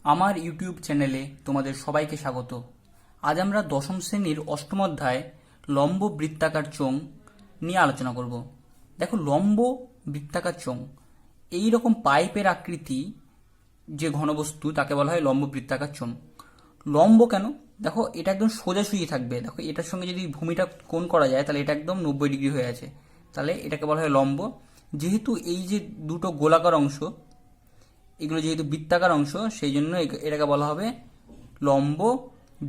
আমার ইউটিউব চ্যানেলে তোমাদের সবাইকে স্বাগত। আজ আমরা দশম শ্রেণীর অষ্টম অধ্যায় লম্ব বৃত্তাকার চোঙ নিয়ে আলোচনা করব। দেখো, লম্ব বৃত্তাকার চোঙ এই রকম পাইপের আকৃতি যে ঘনবস্তু তাকে বলা হয় লম্ব বৃত্তাকার চোঙ। লম্ব কেন? দেখো, এটা একদম সোজাসুজি থাকবে। দেখো, এটার সঙ্গে যদি ভূমিটা কোণ করা যায় তাহলে এটা একদম 90 ডিগ্রি হয়ে আছে, তাহলে এটাকে বলা হয় লম্ব। যেহেতু এই যে দুটো গোলাকার অংশ, এগুলো যেহেতু বৃত্তাকার অংশ, সেই জন্য এটাকে বলা হবে লম্ব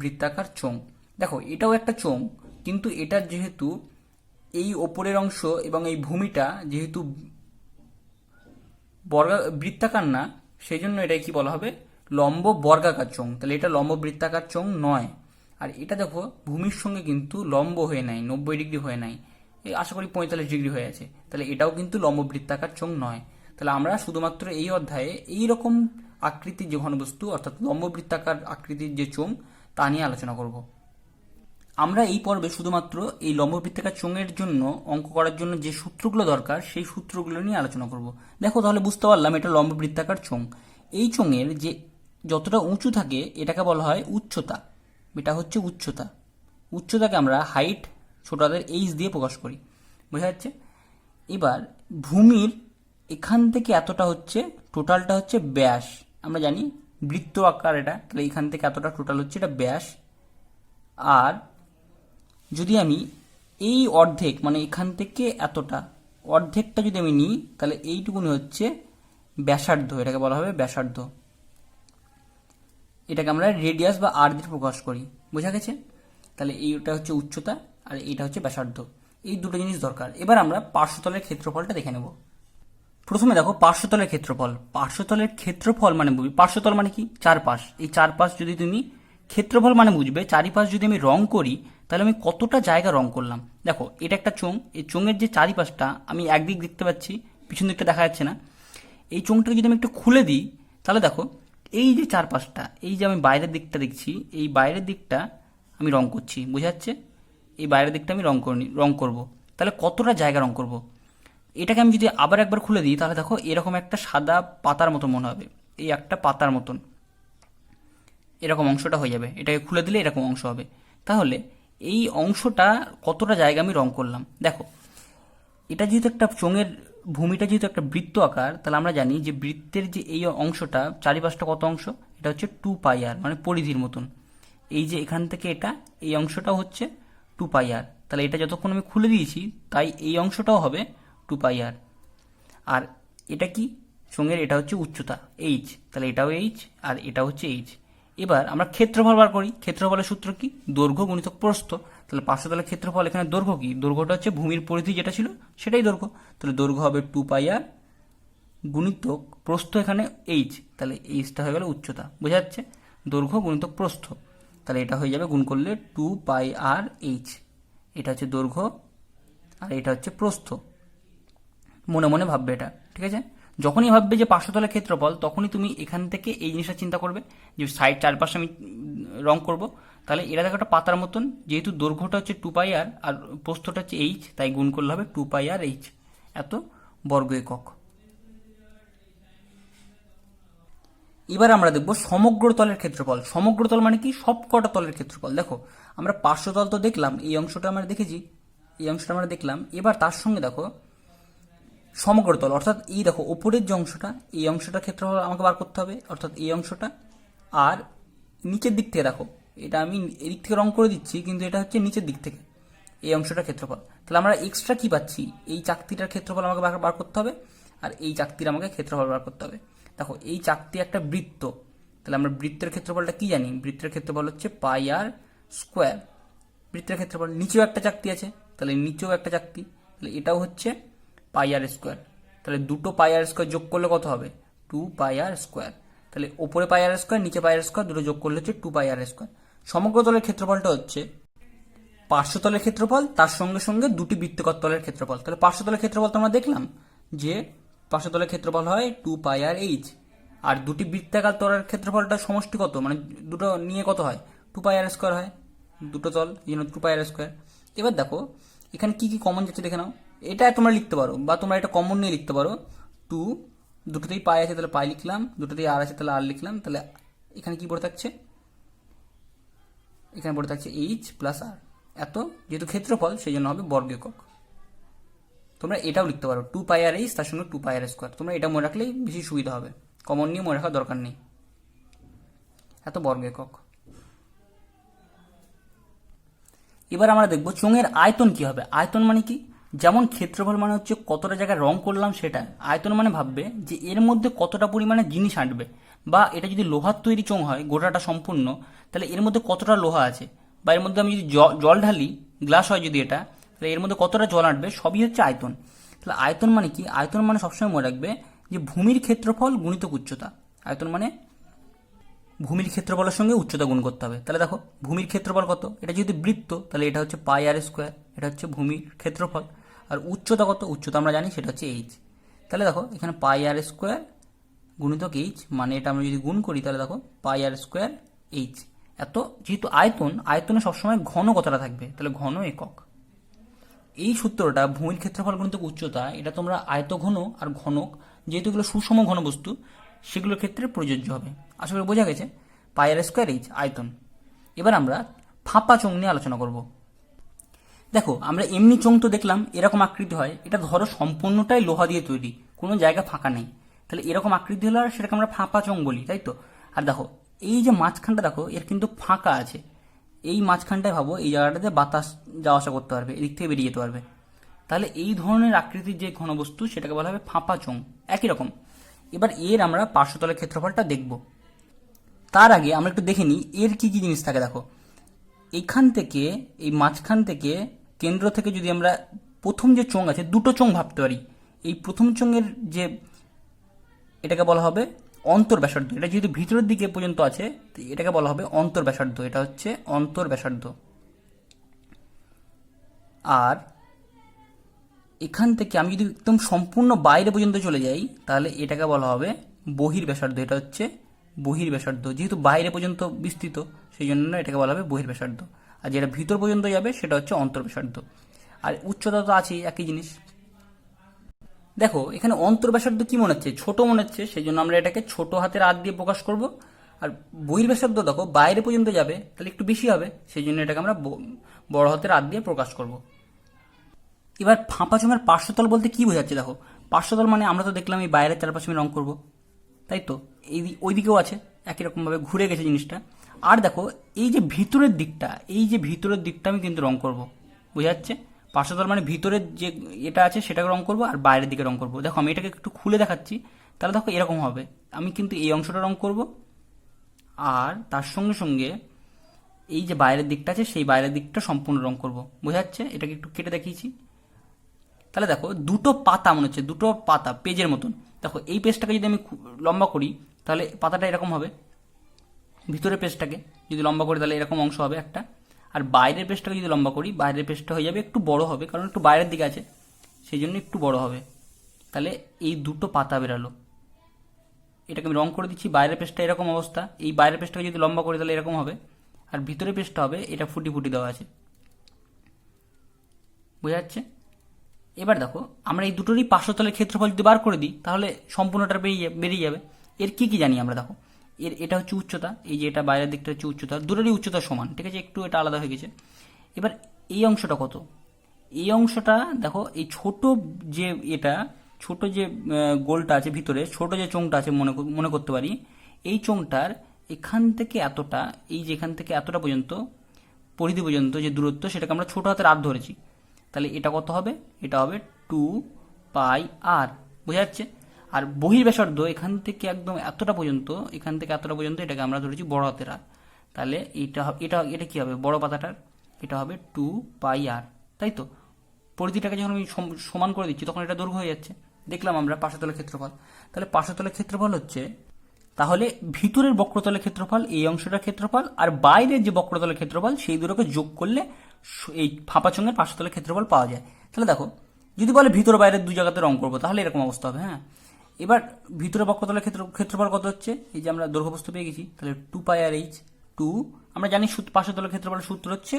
বৃত্তাকার চোঙ। দেখো, এটাও একটা চোঙ, কিন্তু এটার যেহেতু এই ওপরের অংশ এবং এই ভূমিটা যেহেতু বৃত্তাকার না, সেই জন্য এটাকে কি বলা হবে? লম্ব বর্গাকার চোঙ। তাহলে এটা লম্ব বৃত্তাকার চোঙ নয়। আর এটা দেখো, ভূমির সঙ্গে কিন্তু লম্ব হয়ে নাই, 90 ডিগ্রি হয়ে নাই, আশা করি 45 ডিগ্রি হয়ে আছে, তাহলে এটাও কিন্তু লম্ব বৃত্তাকার চোঙ নয়। তাহলে আমরা শুধুমাত্র এই অধ্যায়ে এই রকম আকৃতির যে ঘনবস্তু, অর্থাৎ লম্ব বৃত্তাকার আকৃতির যে চোঙ, তা নিয়ে আলোচনা করব। আমরা এই পর্বে শুধুমাত্র এই লম্ব বৃত্তাকার চোঙের জন্য অঙ্ক করার জন্য যে সূত্রগুলো দরকার সেই সূত্রগুলো নিয়ে আলোচনা করব। দেখো, তাহলে বুঝতে পারলাম এটা লম্ব বৃত্তাকার চোঙ। এই চোঙের যে যতটা উঁচু থাকে এটাকে বলা হয় উচ্চতা। এটা হচ্ছে উচ্চতা। উচ্চতাকে আমরা হাইট, ছোটদের এইচ দিয়ে প্রকাশ করি। বোঝা যাচ্ছে? এবার ভূমির এখান থেকে এতটা হচ্ছে, টোটালটা হচ্ছে ব্যাস। আমরা জানি বৃত্ত আকার এটা, তাহলে এখান থেকে এতটা টোটাল হচ্ছে এটা ব্যাস। আর যদি আমি এই অর্ধেক, মানে এখান থেকে এতটা অর্ধেকটা যদি আমি নিই, তাহলে এইটুকুনি হচ্ছে ব্যাসার্ধ। এটাকে বলা হবে ব্যাসার্ধ। এটাকে আমরা রেডিয়াস বা আর দিয়ে প্রকাশ করি। বোঝা গেছে? তাহলে এইটা হচ্ছে উচ্চতা আর এইটা হচ্ছে ব্যাসার্ধ। এই দুটো জিনিস দরকার। এবার আমরা পার্শ্বতলের ক্ষেত্রফলটা দেখে নেব। প্রথমে দেখো, পার্শ্বতলের ক্ষেত্রফল। পার্শ্বতলের ক্ষেত্রফল মানে বুঝবি, পার্শ্বতল মানে কি? চারপাশ। এই চারপাশ যদি তুমি, ক্ষেত্রফল মানে বুঝবে চারিপাশ যদি আমি রং করি তাহলে আমি কতটা জায়গা রং করলাম। দেখো, এটা একটা চোঙ। এই চোঙের যে চারিপাশটা আমি একদিক দেখতে পাচ্ছি, পিছন দিকটা দেখা যাচ্ছে না। এই চোঙটাকে যদি আমি একটু খুলে দিই তাহলে দেখো, এই যে চারপাশটা, এই যে আমি বাইরের দিকটা দেখছি, এই বাইরের দিকটা আমি রং করছি। বোঝা যাচ্ছে? এই বাইরের দিকটা আমি রং করব। তাহলে কতটা জায়গা রং করব? এটাকে আমি যদি আবার একবার খুলে দিই তাহলে দেখো, এরকম একটা সাদা পাতার মতো মনে হবে। এই একটা পাতার মতন এরকম অংশটা হয়ে যাবে। এটাকে খুলে দিলে এরকম অংশ হবে। তাহলে এই অংশটা কতটা জায়গা আমি রং করলাম। দেখো, এটা যেহেতু একটা চোঙের ভূমিটা যেহেতু একটা বৃত্ত আকার, তাহলে আমরা জানি যে বৃত্তের যে এই অংশটা, চারিপাশটা কত অংশ? এটা হচ্ছে 2πr, মানে পরিধির মতন। এই যে এখান থেকে এটা, এই অংশটাও হচ্ছে 2πr। তাহলে এটা যতক্ষণ আমি খুলে দিয়েছি, তাই এই অংশটাও হবে 2πr। আর এটা কি? চোঙের এটা হচ্ছে উচ্চতা এইচ, তাহলে এটাও এইচ আর এটা হচ্ছে এইচ। এবার আমরা ক্ষেত্রফল বার করি। ক্ষেত্রফলের সূত্র কি? দৈর্ঘ্য গুণিতক প্রস্থ। তাহলে পার্শ্বতলের ক্ষেত্রফল, এখানে দৈর্ঘ্য কি? দৈর্ঘ্যটা হচ্ছে ভূমির পরিধি যেটা ছিল সেটাই দৈর্ঘ্য। তাহলে দৈর্ঘ্য হবে 2πr গুণিতক প্রস্থ, এখানে এইচ, তাহলে এইচটা হয়ে গেল উচ্চতা। বোঝা যাচ্ছে? দৈর্ঘ্য গুণিতক প্রস্থ, তাহলে এটা হয়ে যাবে গুণ করলে 2πrh। এটা হচ্ছে দৈর্ঘ্য আর এটা হচ্ছে প্রস্থ। মনে মনে ভাববে এটা, ঠিক আছে? যখনই ভাববে যে পার্শ্বতলের ক্ষেত্রফল, তখনই তুমি এখান থেকে এই জিনিসটা চিন্তা করবে যে সাইড চারপাশে আমি রং করব। তাহলে এটা দেখো একটা পাতার মতন, যেহেতু দৈর্ঘ্যটা হচ্ছে 2πr আর প্রস্থটা হচ্ছে এইচ, তাই গুণ করলে হবে 2πrh, এত বর্গ একক। এবার আমরা দেখব সমগ্র তলের ক্ষেত্রফল। সমগ্র তল মানে কি? সবকটা তলের ক্ষেত্রফল। দেখো, আমরা পার্শ্বতল তো দেখলাম, এই অংশটা আমরা দেখেছি, এই অংশটা আমরা দেখলাম। এবার তার সঙ্গে দেখো সমগ্র তল, অর্থাৎ এই দেখো ওপরের যে অংশটা, এই অংশটার ক্ষেত্রফল আমাকে বার করতে হবে, অর্থাৎ এই অংশটা। আর নিচের দিক থেকে দেখো, এটা আমি এদিক থেকে রং করে দিচ্ছি, কিন্তু এটা হচ্ছে নিচের দিক থেকে এই অংশটার ক্ষেত্রফল। তাহলে আমরা এক্সট্রা কি পাচ্ছি? এই চাকতিটার ক্ষেত্রফল আমাকে বার করতে হবে, আর এই চাকতির আমাকে ক্ষেত্রফল বার করতে হবে। দেখো, এই চাকতি একটা বৃত্ত, তাহলে আমরা বৃত্তের ক্ষেত্রফলটা কি জানি? বৃত্তের ক্ষেত্রফল হচ্ছে πr স্কোয়ার। বৃত্তের ক্ষেত্রফল। নিচেও একটা চাকতি আছে, তাহলে নিচেও একটা চাকতি, তাহলে এটাও হচ্ছে πr স্কোয়ার। তাহলে দুটো πr স্কোয়ার যোগ করলে কত হবে? 2πr square. তাহলে ওপরে πr স্কোয়ার, নিচে πr স্কোয়ার, দুটো যোগ করলে হচ্ছে 2πr স্কোয়ার। সমগ্র তলের ক্ষেত্রফলটা হচ্ছে পার্শ্বতলের ক্ষেত্রফল, তার সঙ্গে সঙ্গে দুটি বৃত্তাকার তলের ক্ষেত্রফল। তাহলে পার্শ্বতলের ক্ষেত্রফল তো আমরা দেখলাম যে পার্শ্বতলের ক্ষেত্রফল হয় 2πrh, আর দুটি বৃত্তাকার তলের ক্ষেত্রফলটা সমষ্টি কত, মানে দুটো নিয়ে কত হয়? 2πr স্কোয়ার হয়। দুটো তল, এই জন্য 2πr স্কোয়ার। এবার দেখো এখানে কি কি কমন যাচ্ছে দেখে নাও। এটা তোমরা লিখতে পারো, বা তোমরা এটা কমন নিয়ে লিখতে পারো। দুটোতেই পাই আছে, তাহলে পাই লিখলাম, দুটোতেই আর আছে তাহলে আর লিখলাম। তাহলে এখানে কি পড়ে থাকছে, এখানে পড়ে থাকছে এইচ প্লাস আর, এত যেহেতু ক্ষেত্রফল সেই জন্য হবে বর্গ একক। তোমরা এটাও লিখতে পারো 2πr/h তার সঙ্গে 2πr²। তোমরা এটা মনে রাখলেই বেশি সুবিধা হবে, কমন নিয়ে মনে রাখার দরকার নেই। এত বর্গ একক। এবার আমরা দেখব চোঙের আয়তন কি হবে। আয়তন মানে কি, যেমন ক্ষেত্রফল মানে হচ্ছে কতটা জায়গায় রং করলাম সেটা, আয়তন মানে ভাববে যে এর মধ্যে কতটা পরিমাণে জিনিস আঁটবে, বা এটা যদি লোহার তৈরি চোঙ হয় গোটাটা সম্পূর্ণ, তাহলে এর মধ্যে কতটা লোহা আছে, বা এর মধ্যে আমি যদি জল ঢালি, গ্লাস হয় যদি এটা, তাহলে এর মধ্যে কতটা জল আঁটবে, সবই হচ্ছে আয়তন। তাহলে আয়তন মানে কি, আয়তন মানে সবসময় মনে রাখবে যে ভূমির ক্ষেত্রফল গুণিতক উচ্চতা। আয়তন মানে ভূমির ক্ষেত্রফলের সঙ্গে উচ্চতা গুণ করতে হবে। তাহলে দেখো ভূমির ক্ষেত্রফল কত, এটা যেহেতু বৃত্ত তাহলে এটা হচ্ছে πr², এটা হচ্ছে ভূমির ক্ষেত্রফল। আর উচ্চতা কত, উচ্চতা আমরা জানি সেটা হচ্ছে এইচ। তাহলে দেখো এখানে πr² গুণিতক এইচ, মানে এটা আমরা যদি গুণ করি তাহলে দেখো πr² এইচ। এত যেহেতু আয়তন, আয়তনে সবসময় ঘন কতটা থাকবে, তাহলে ঘন একক। এই সূত্রটা ভূমির ক্ষেত্রফল গুণিতক উচ্চতা, এটা তোমরা আয়তঘন আর ঘনক যেহেতু এগুলো সুষম ঘনবস্তু সেগুলোর ক্ষেত্রে প্রযোজ্য হবে। আশা করি বোঝা গেছে। πr²h আয়তন। এবার আমরা ফাঁপা চোঙ নিয়ে আলোচনা করব। দেখো আমরা এমনি চোঙ তো দেখলাম এরকম আকৃতি হয়, এটা ধরো সম্পূর্ণটাই লোহা দিয়ে তৈরি, কোনো জায়গা ফাঁকা নেই, তাহলে এরকম আকৃতি হলে আর সেটাকে আমরা ফাঁপা চোঙ বলি, তাই তো। আর দেখো এই যে মাঝখানটা দেখো এর কিন্তু ফাঁকা আছে, এই মাঝখানটায় ভাবো এই জায়গাটাতে বাতাস যাওয়া আসা করতে পারবে, এদিক থেকে বেরিয়ে যেতে পারবে। তাহলে এই ধরনের আকৃতির যে ঘনবস্তু সেটাকে বলা হবে ফাঁপা চোঙ। একই রকম এবার এর আমরা পার্শ্বতলের ক্ষেত্রফলটা দেখব। তার আগে আমরা একটু দেখে নিই এর কি কি জিনিস থাকে। দেখো এইখান থেকে, এই মাঝখান থেকে, কেন্দ্র থেকে যদি আমরা প্রথম যে চোঙ আছে, দুটো চোঙ ভাবতে পারি। এই প্রথম চোঙের যে এটাকে বলা হবে অন্তর্ব্যাসার্ধ, এটা যেহেতু ভিতরের দিকে পর্যন্ত আছে এটাকে বলা হবে অন্তর্ব্যাসার্ধ, এটা হচ্ছে অন্তর্ব্যাসার্ধ। আর এখান থেকে আমি যদি একদম সম্পূর্ণ বাইরে পর্যন্ত চলে যাই তাহলে এটাকে বলা হবে বহির্ব্যাসার্ধ, এটা হচ্ছে বহির্ব্যাসার্ধ। যেহেতু বাইরে পর্যন্ত বিস্তৃত সেই জন্য এটাকে বলা হবে বহির্ব্যাসার্ধ। আর যেটা ভিতর পর্যন্ত যাবে সেটা হচ্ছে অন্তর্ব্যাসার্ধ। আর উচ্চতা তো আছেই, একই জিনিস। দেখো এখানে অন্তর্ব্যাসার্ধ কি মনে হচ্ছে, ছোট মনে হচ্ছে, সেই জন্য আমরা এটাকে ছোট হাতের আর দিয়ে প্রকাশ করব। আর বহির্ব্যাসার্ধ দেখো বাইরে পর্যন্ত যাবে তাহলে একটু বেশি হবে, সেই জন্য এটাকে আমরা বড় হাতের আর দিয়ে প্রকাশ করব। এবার ফাঁপা চোঙের পার্শ্বতল বলতে কি বোঝাচ্ছে। দেখো পার্শ্বতল মানে আমরা তো দেখলাম এই বাইরের চারপাশে আমি রং করব, তাই তো। এই ওইদিকেও আছে একই রকমভাবে ঘুরে গেছে জিনিসটা। আর দেখো এই যে ভিতরের দিকটা, এই যে ভিতরের দিকটা আমি কিন্তু রং করব, বোঝা যাচ্ছে। পার্শ্বতল মানে ভিতরের যে এটা আছে সেটাকে রং করব, আর বাইরের দিকে রং করব। দেখো আমি এটাকে একটু খুলে দেখাচ্ছি, তাহলে দেখো এরকম হবে। আমি কিন্তু এই অংশটা রং করব, আর তার সঙ্গে সঙ্গে এই যে বাইরের দিকটা আছে সেই বাইরের দিকটা সম্পূর্ণ রং করব, বোঝা যাচ্ছে। এটাকে একটু কেটে দেখিয়েছি। তাহলে দেখো দুটো পাতা মনে হচ্ছে, দুটো পাতা পেজের মতন। দেখো এই পেজটাকে যদি আমি লম্বা করি তাহলে পাতাটা এরকম হবে, ভিতরের পেজটাকে যদি লম্বা করি তাহলে এরকম অংশ হবে একটা। আর বাইরের পেজটাকে যদি লম্বা করি, বাইরের পেজটা হয়ে যাবে একটু বড় হবে, কারণ একটু বাইরের দিকে আছে সেই জন্য একটু বড় হবে। তাহলে এই দুটো পাতা বেরালো। এটাকে আমি রং করে দিচ্ছি, বাইরের পেজটা এরকম অবস্থা, এই বাইরের পেজটাকে যদি লম্বা করি তাহলে এরকম হবে। আর ভিতরের পেজটা হবে এটা ফুটি ফুটি দেওয়া আছে, বোঝা যাচ্ছে। এবার দেখো আমরা এই দুটোরই পার্শ্বতলের ক্ষেত্রফল যদি বার করে দিই তাহলে সম্পূর্ণটা বেরিয়ে যাবে। এর কি কি জানি আমরা। দেখো এর এটা হচ্ছে উচ্চতা, এই যে এটা বাইরের দিকটা হচ্ছে উচ্চতা, দুটোরই উচ্চতা সমান, ঠিক আছে, একটু এটা আলাদা হয়ে গেছে। এবার এই অংশটা কত, এই অংশটা দেখো এই ছোট যে এটা ছোট যে গোলটা আছে ভিতরে, ছোট যে চোঙটা আছে মনে করতে পারি, এই চোঙটার এখান থেকে এতটা, এই যে এখান থেকে এতটা পর্যন্ত পরিধি পর্যন্ত যে দূরত্ব সেটাকে আমরা ছোট হাতের আর ধরেছি। তাহলে এটা কত হবে, এটা হবে 2πr, বোঝা যাচ্ছে। আর বহির্ব্যাসার্ধ এখান থেকে একদম এতটা পর্যন্ত, এখান থেকে এতটা পর্যন্ত এটাকে আমরা ধরেছি বড় হাতের আর। তাহলে এটা এটা এটা কি হবে, বড় পাতাটার এটা হবে 2πr, তাই তো। পরিধিটাকে যখন আমি সমান করে দিচ্ছি তখন এটা দৈর্ঘ্য হয়ে যাচ্ছে। দেখলাম আমরা পার্শ্বতলের ক্ষেত্রফল। তাহলে পার্শ্বতলের ক্ষেত্রফল হচ্ছে, তাহলে ভিতরের বক্রতলের ক্ষেত্রফল এই অংশটার ক্ষেত্রফল, আর বাইরের যে বক্রতলের ক্ষেত্রফল সেই দুটোকে যোগ করলে এই ফাঁপা চোঙের পার্শ্বতলের ক্ষেত্রফল পাওয়া যায়। তাহলে দেখো যদি বলে ভিতর বাইরের দুই জায়গাতে রং করবো তাহলে এরকম অবস্থা হবে। হ্যাঁ, এবার ভিতরে বক্রতলের ক্ষেত্রফল কত হচ্ছে, এই যে আমরা দৈর্ঘ্য বস্তু পেয়ে গেছি, তাহলে 2πr/h। আমরা জানি পার্শ্বতলের ক্ষেত্রফলের সূত্র হচ্ছে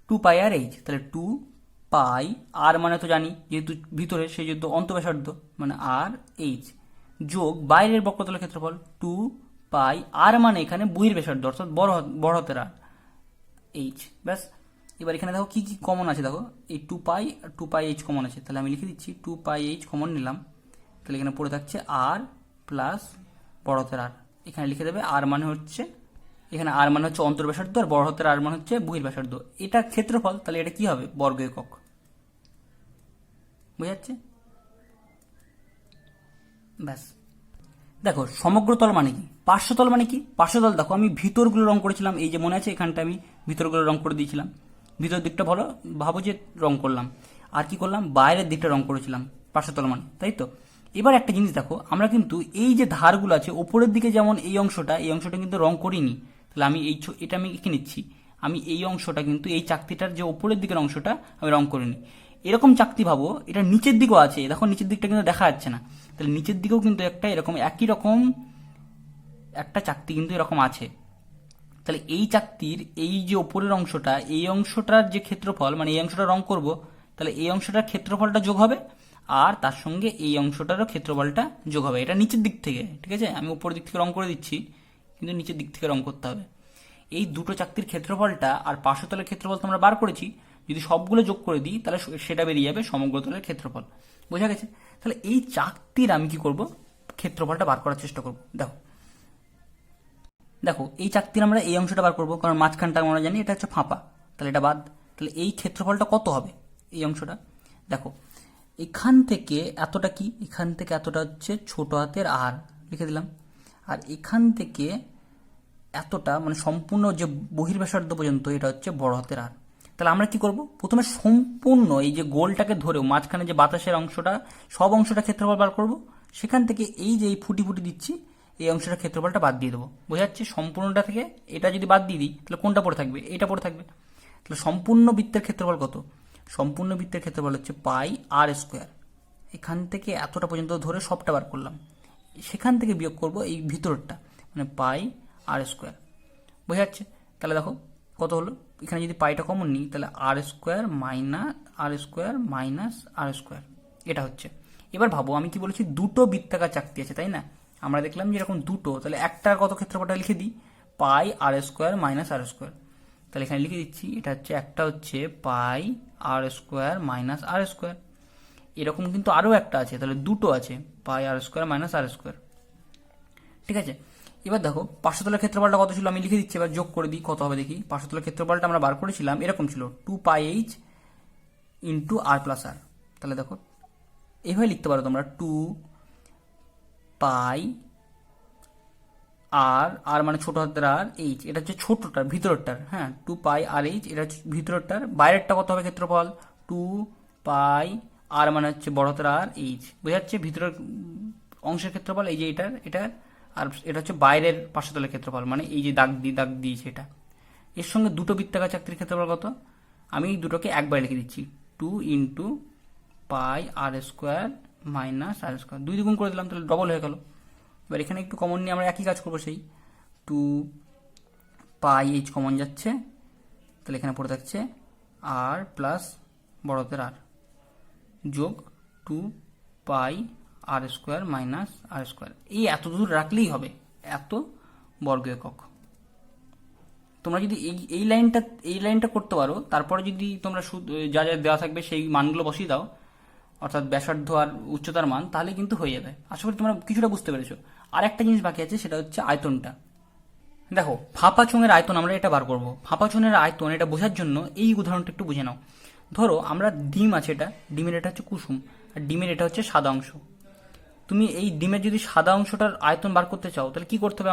2πr/h। তাহলে 2πr মানে তো জানি যেহেতু ভিতরে সেই যেহেতু অন্তঃব্যাসার্ধ মানে r h, যোগ বাইরের বক্রতলের ক্ষেত্রফল 2π পাই, আর মানে এখানে বহির্ব্যাসার্ধ অর্থাৎ বড় হাতের আর, এইচ। ব্যাস, এবার এখানে দেখো কি কি কমন আছে, দেখো এই 2 পাই এইচ কমন আছে, তাহলে আমি লিখে দিচ্ছি 2 পাই এইচ কমন নিলাম, তাহলে এখানে পড়ে থাকছে আর প্লাস বড় হাতের আর। এখানে লিখে দেবে আর মানে হচ্ছে, এখানে আর মানে হচ্ছে অন্তর্ব্যাসার্ধ আর বড় হাতের আর মানে হচ্ছে বহির্ব্যাসার্ধ। এটা ক্ষেত্রফল, তাহলে এটা কি হবে, বর্গ একক। বুঝা যাচ্ছে? ব্যাস। দেখো সমগ্রতল মানে কি, পার্শ্বতল মানে কি। পার্শ্বতল দেখো আমি ভিতরগুলো রং করেছিলাম, এই যে মনে আছে এখানটা আমি ভিতরগুলো রং করে দিয়েছিলাম, ভিতর দিকটা ভাবো যে রং করলাম। আর কি করলাম, বাইরের দিকটা রং করেছিলাম পার্শ্বতল মানে, তাই তো। এবার একটা জিনিস দেখো, আমরা কিন্তু এই যে ধারগুলো আছে ওপরের দিকে, যেমন এই অংশটা কিন্তু রং করিনি, তাহলে আমি এটা আমি এঁকে নিচ্ছি। আমি এই অংশটা কিন্তু, এই চাকতিটার যে ওপরের দিকের অংশটা আমি রং করিনি। এরকম চাকতি ভাবো, এটা নিচের দিকেও আছে, দেখো নিচের দিকটা কিন্তু দেখা যাচ্ছে না, তাহলে নিচের দিকেও কিন্তু একটা এরকম একই রকম একটা চাকতি কিন্তু এরকম আছে। তাহলে এই চাকতির এই যে ওপরের অংশটা, এই অংশটার যে ক্ষেত্রফল, মানে এই অংশটা রং করব, তাহলে এই অংশটার ক্ষেত্রফলটা যোগ হবে, আর তার সঙ্গে এই অংশটারও ক্ষেত্রফলটা যোগ হবে। এটা নিচের দিক থেকে, ঠিক আছে, আমি উপরের দিক থেকে রং করে দিচ্ছি, কিন্তু নিচের দিক থেকে রং করতে হবে। এই দুটো চাকতির ক্ষেত্রফলটা আর পার্শ্বতলের ক্ষেত্রফল তো আমরা বার করেছি, যদি সবগুলো যোগ করে দিই তাহলে সেটা বেরিয়ে যাবে সমগ্রতলের ক্ষেত্রফল। বোঝা গেছে? তাহলে এই চাকতির আমি কি করব, ক্ষেত্রফলটা বার করার চেষ্টা করব। দেখো দেখো এই চাকতির আমরা এই অংশটা বার করবো, কারণ মাঝখানটা আমরা জানি এটা হচ্ছে ফাঁপা, তাহলে এটা বাদ। তাহলে এই ক্ষেত্রফলটা কত হবে, এই অংশটা দেখো, এখান থেকে এতটা কি, এখান থেকে এতটা হচ্ছে ছোট হাতের আর, লিখে দিলাম। আর এখান থেকে এতটা মানে সম্পূর্ণ যে বহির্ব্যাসার্ধ পর্যন্ত, এটা হচ্ছে বড় হাতের আর। তাহলে আমরা কি করব, প্রথমে সম্পূর্ণ এই যে গোলটাকে ধরেও মাঝখানে যে বাতাসের অংশটা, সব অংশটা ক্ষেত্রফল বার করব। সেখান থেকে এই যে এই ফুটি ফুটি দিচ্ছি, এই অংশটা ক্ষেত্রফলটা বাদ দিয়ে দেবো। বোঝা যাচ্ছে? সম্পূর্ণটা থেকে এটা যদি বাদ দিয়ে দিই তাহলে কোনটা পড়ে থাকবে, এটা পড়ে থাকবে। তাহলে সম্পূর্ণ বৃত্তের ক্ষেত্রফল কত, সম্পূর্ণ বৃত্তের ক্ষেত্রফল হচ্ছে পাই আর স্কোয়ার। এখান থেকে এতটা পর্যন্ত ধরে সবটা বার করলাম, সেখান থেকে বিয়োগ করব এই ভিতরটা, মানে পাই আর স্কোয়ার। বোঝা যাচ্ছে? তাহলে দেখো কত হলো, এখানে যদি পাইটা কমন নিই তাহলে আর স্কোয়ার মাইনাস আর স্কোয়ার, এটা হচ্ছে। এবার ভাবো আমি কি বলেছি, দুটো বৃত্তাকার চাকতি আছে, তাই না। আমরা দেখলাম যে এরকম দুটো, তাহলে একটার কত ক্ষেত্রফলটা লিখে দিই, পাই আর স্কোয়ার মাইনাস আর স্কোয়ার। তাহলে এখানে লিখে দিচ্ছি, এটা হচ্ছে একটা হচ্ছে পাই আর স্কোয়ার মাইনাস আর স্কোয়ার। এরকম কিন্তু আরও একটা আছে, তাহলে দুটো আছে, পাই আর স্কোয়ার মাইনাস আর স্কোয়ার। ঠিক আছে, এবার দেখো পার্শ্বতলের ক্ষেত্রফলটা কত ছিল আমি লিখে দিচ্ছি, এবার যোগ করে দিই কত হবে দেখি। পার্শ্বতলের ক্ষেত্রফলটা আমরা বার করেছিলাম, এরকম ছিল 2πh ইন্টু আর প্লাস আর। তাহলে দেখো এইভাবে লিখতে পারো তোমরা, 2π আর মানে ছোট হাতের আর, এইচ, এটা হচ্ছে ছোটটার ভিতরটার, হ্যাঁ 2π আর এইচ, এটা হচ্ছে ভিতরটার। বাইরেরটা কত হবে ক্ষেত্রফল, 2π আর মানে হচ্ছে বড় হাতের আর, এইচ। বোঝা যাচ্ছে? ভিতরের অংশের ক্ষেত্রফল এই যে এটার, আর এটা হচ্ছে বাইরের পার্শ্বতলের ক্ষেত্রফল, মানে এই যে দাগ দিয়েছে এটা। এর সঙ্গে দুটো বৃত্তাকার চাকতির ক্ষেত্রফল কত, আমি এই দুটোকে একবার লিখে দিচ্ছি, 2 ইন্টু পাই আর স্কোয়ার মাইনাস আর স্কোয়ার, 2 দ্বিগুণ করে দিলাম, তাহলে ডবল হয়ে গেল। এবার এখানে একটু কমন নিয়ে আমরা একই কাজ করবো, সেই 2πh কমন যাচ্ছে, তাহলে এখানে পড়ে থাকছে আর প্লাস বড় হাতের আর যোগ 2π আর স্কোয়ার মাইনাস আর স্কোয়ার। এই এত দূর রাখলেই হবে, এত বর্গ একক। তোমরা যদি এই লাইনটা করতে পারো, তারপরে যদি তোমরা যা যা দেওয়া থাকবে সেই মানগুলো বসিয়ে দাও, অর্থাৎ ব্যাসার্ধ আর উচ্চতার মান, তাহলে কিন্তু হয়ে যাবে। আশা করি তোমরা কিছুটা বুঝতে পেরেছো। আর একটা জিনিস বাকি আছে, সেটা হচ্ছে আয়তনটা। দেখো ফাঁপা চোঙের আয়তন আমরা এটা বার করবো। ফাঁপা চোঙের আয়তন এটা বোঝার জন্য এই উদাহরণটা একটু বুঝে নাও। ধরো আমরা ডিম আছে, এটা ডিমের এটা হচ্ছে কুসুম, আর ডিমের এটা হচ্ছে সাদা অংশ। তুমি এই ডিমের যদি সাদা অংশটার আয়তন বার করতে চাও, তাহলে কি করতে হবে,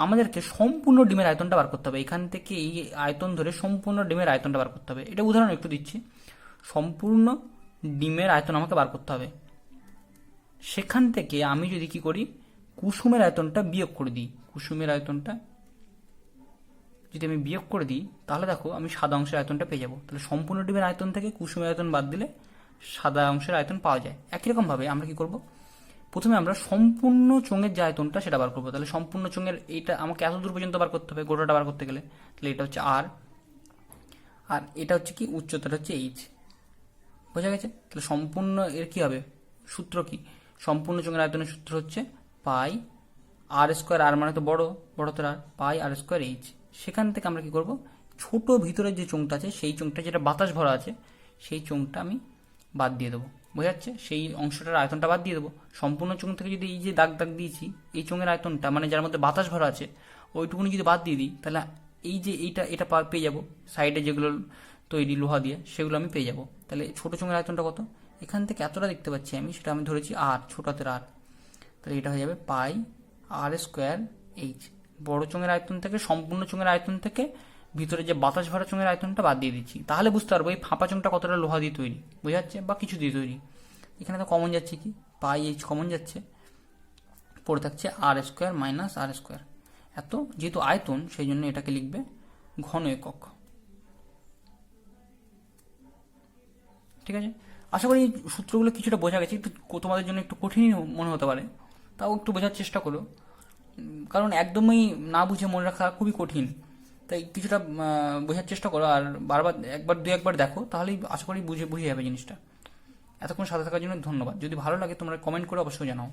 আমাদেরকে সম্পূর্ণ ডিমের আয়তনটা বার করতে হবে। এখান থেকে এই আয়তন ধরে সম্পূর্ণ ডিমের আয়তনটা বার করতে হবে। এটা উদাহরণ একটু দিচ্ছি, সম্পূর্ণ ডিমের আয়তন আমাকে বার করতে হবে। সেখান থেকে আমি যদি কি করি, কুসুমের আয়তনটা বিয়োগ করে দিই, কুসুমের আয়তনটা যদি আমি বিয়োগ করে দিই, তাহলে দেখো আমি সাদা অংশের আয়তনটা পেয়ে যাবো। তাহলে সম্পূর্ণ ডিমের আয়তন থেকে কুসুমের আয়তন বাদ দিলে সাদা অংশের আয়তন পাওয়া যায়। একই রকম ভাবে আমরা কি করব, প্রথমে আমরা সম্পূর্ণ চোঙের যে আয়তনটা সেটা বার করবো। তাহলে সম্পূর্ণ চোঙের এইটা আমাকে এত দূর পর্যন্ত বার করতে হবে, গোটাটা বার করতে গেলে। তাহলে এটা হচ্ছে আর এটা হচ্ছে কি, উচ্চতাটা হচ্ছে এইচ। বোঝা গেছে? তাহলে সম্পূর্ণ এর কি হবে, সূত্র কি, সম্পূর্ণ চোঙের আয়তনের সূত্র হচ্ছে পাই আর স্কোয়ার, আর মানে তো বড়, বড়তর আর, পাই আর স্কোয়ার এইচ। সেখান থেকে আমরা কি করব, ছোট ভিতরের যে চোঙটা আছে সেই চোঙটা যেটা বাতাস ভরা আছে সেই চোঙটা আমি বাদ দিয়ে দেবো, বোঝা যাচ্ছে? সেই অংশটার আয়তনটা বাদ দিয়ে দেবো। সম্পূর্ণ চোঙ থেকে যদি এই যে দাগ দাগ দিয়েছি এই চোঙের আয়তনটা মানে যার মধ্যে বাতাস ভরা আছে ওইটুকুনি যদি বাদ দিয়ে দিই তাহলে এই যে এটা পেয়ে যাবো, সাইডে যেগুলো তৈরি লোহা দিয়ে সেগুলো আমি পেয়ে যাবো। তাহলে ছোট চোঙের আয়তনটা কত, এখান থেকে এতটা দেখতে পাচ্ছি আমি, সেটা আমি ধরেছি আর, ছোট হাতের আর। তাহলে এটা হয়ে যাবে পাই আর স্কোয়ার এইচ। বড় চোঙের আয়তন থেকে, সম্পূর্ণ চোঙের আয়তন থেকে ভিতরে যে বাতাস ভরা চোঙের আয়তনটা বাদ দিয়ে দিচ্ছি, তাহলে বুঝতে পারবো এই ফাঁপা চোঙটা কতটা লোহা দিয়ে তৈরি, বোঝা যাচ্ছে, বা কিছু দিয়ে তৈরি। এখানে তো কমন যাচ্ছে কি, পাই এইচ কমন যাচ্ছে, পড়ে থাকছে আর স্কোয়ার মাইনাস আর স্কোয়ার। এত যেহেতু আয়তন সেই জন্য এটাকে লিখবে ঘন একক। ঠিক আছে, আশা করি সূত্রগুলো কিছুটা বোঝা গেছে। একটু তোমাদের জন্য একটু কঠিনই মনে হতে পারে, তাও একটু বোঝার চেষ্টা করো, কারণ একদমই না বুঝে মনে রাখা খুবই কঠিন। তাই কিছুটা বোঝার চেষ্টা করো, আর বারবার একবার দেখো, তাহলেই আশা করি বুঝে যাবে জিনিসটা। এতক্ষণ সাথে থাকার জন্য ধন্যবাদ। যদি ভালো লাগে তোমরা কমেন্ট করে অবশ্যই জানাও।